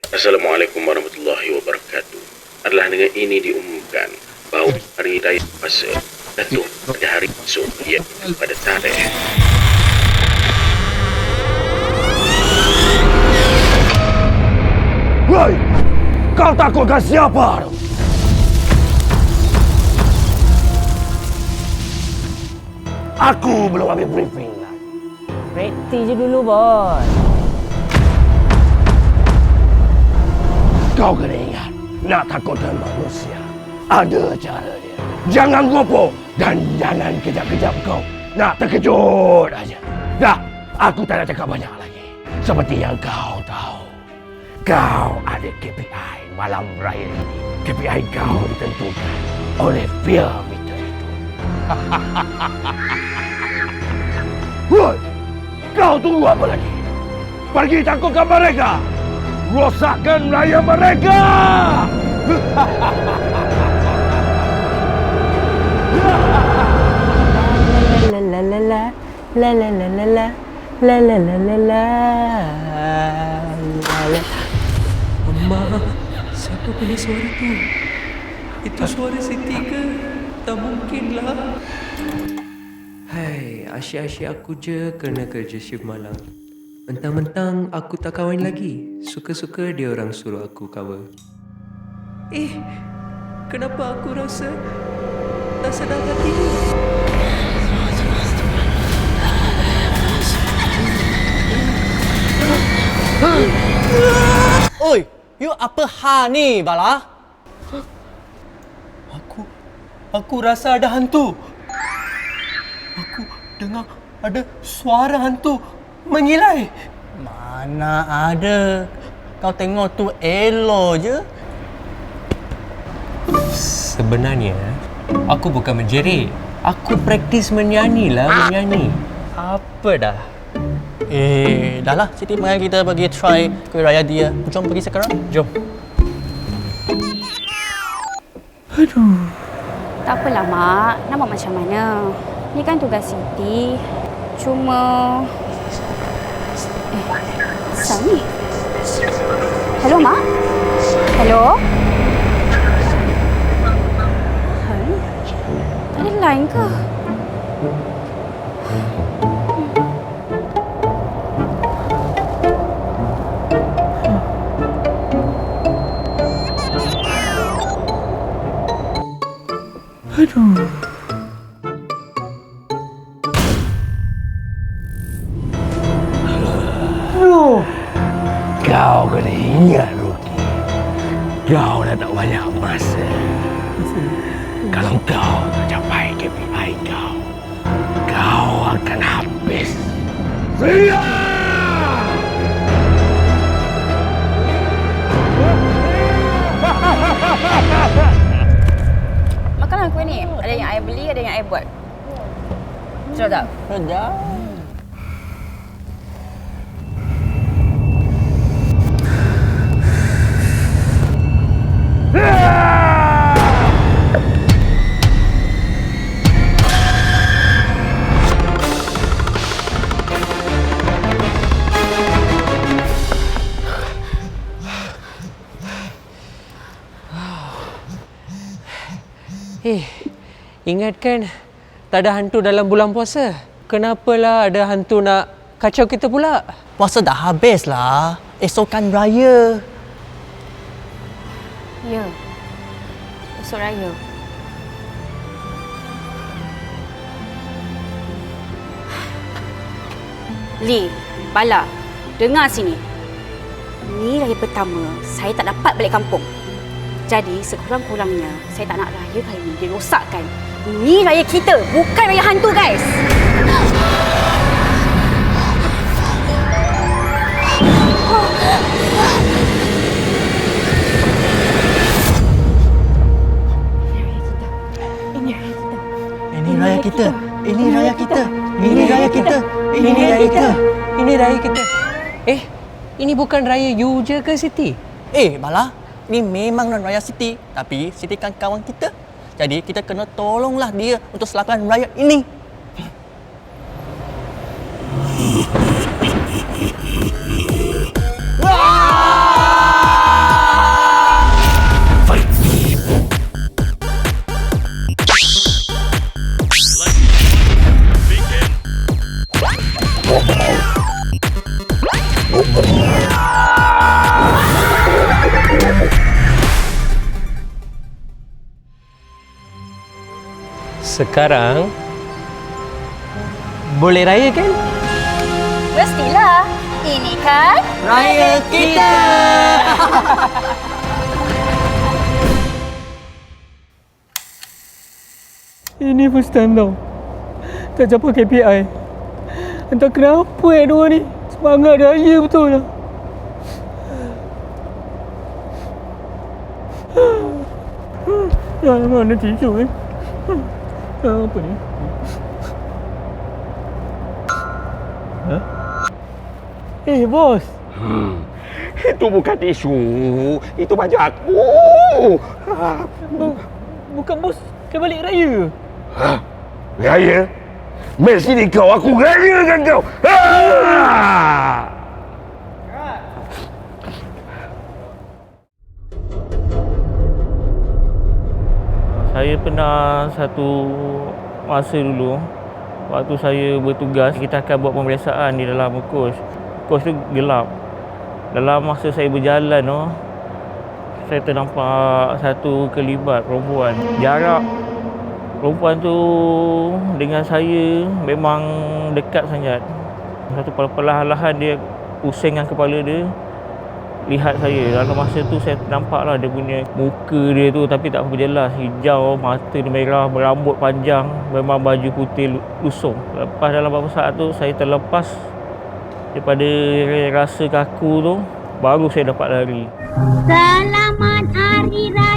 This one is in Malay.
Assalamualaikum warahmatullahi wabarakatuh. Adalah dengan ini diumumkan bahawa hari raya puasa jatuh pada hari esok, iaitu pada tarikh Woi, kau takutkan siapa? Aku belum ambil briefing lagi. Berhenti je dulu, bos. Kau kena ingat, nak takutkan manusia, ada cara dia. Jangan gopoh dan jangan kejap-kejap kau. Nak terkejut aja. Dah, aku tak nak cakap banyak lagi. Seperti yang kau tahu, kau ada KPI malam raya ini. KPI kau ditentukan oleh fear meter itu. Woi, kau tunggu apa lagi? Pergi takutkan mereka. Rosakkan raya mereka! La la la la la la la la la la la la la la la. Amma, siapa punya suara tu? Itu suara Siti ke? Tak mungkinlah. Hai, asyik-asyik aku je kena kerja shift malam. Mentang-mentang aku tak kahwin lagi, suka-suka dia orang suruh aku cover. Kenapa aku rasa tak sedar hati ni? Oi, you apa hal ni, Bala? Aku rasa ada hantu. Aku dengar ada suara hantu mengilai. Mana ada. Kau tengok tu elok je. Sebenarnya, aku bukan menjerit. Aku praktis menyanyi lah, menyanyi. Apa dah? Dah lah. Siti, mari kita pergi try kuih raya dia. Jom pergi sekarang. Jom. Tak apalah, Mak. Nak buat macam mana? Ni kan tugas Siti. Cuma... Asal ni? Hello, Mak? Hello? Hai? Tak ada line ke? Kau kena ingat, Ruki. Kau dah tak banyak masa. Kalau kau tak capai KPI kau, kau akan habis. Siap! Makanlah kuih ni. Ada yang I beli, ada yang I buat. Sedap tak? Sedap. Ingatkan tak ada hantu dalam bulan puasa. Kenapalah ada hantu nak kacau kita pula? Puasa dah habis lah. Esokan raya. Ya. Esok raya. Lee, Bala, dengar sini. Ni raya pertama, saya tak dapat balik kampung. Jadi, sekurang-kurangnya, saya tak nak raya kali ni dirosakkan. Ni raya kita, bukan raya hantu, guys! Ini raya kita. Ini raya kita. Ini raya kita. Ini raya kita. Ini raya kita. Ini bukan raya you je ke, Siti? Bala, ini memang non raya Siti. Tapi Siti kan kawan kita. Jadi kita kena tolonglah dia untuk selakan raya ini. Wah! Sekarang boleh raya kan? Mestilah. Ini kan Raya kita! Ini first time tau. Tak capai KPI. Entah kenapa dua ni. Semangat raya betul lah. Mana tisu apa ni? Bos. Itu bukan tisu. Itu baju aku. Bukan bos ke balik raya. Raya? Mesti ni kau. Aku rayakan kau. Saya pernah satu masa dulu, waktu saya bertugas, kita akan buat pemeriksaan di dalam kos. Kos tu gelap. Dalam masa saya berjalan tu, saya ternampak satu kelibat perempuan. Jarak perempuan tu dengan saya memang dekat sangat. Satu perlahan-lahan dia pusingkan kepala dia, lihat saya. Dalam masa tu saya nampaklah dia punya muka dia tu, tapi tak apa jelas, hijau, mata dia merah, berambut panjang, memang baju putih lusung. Lepas dalam beberapa saat tu saya terlepas daripada rasa kaku tu, baru saya dapat lari. Selamat Hari Raya.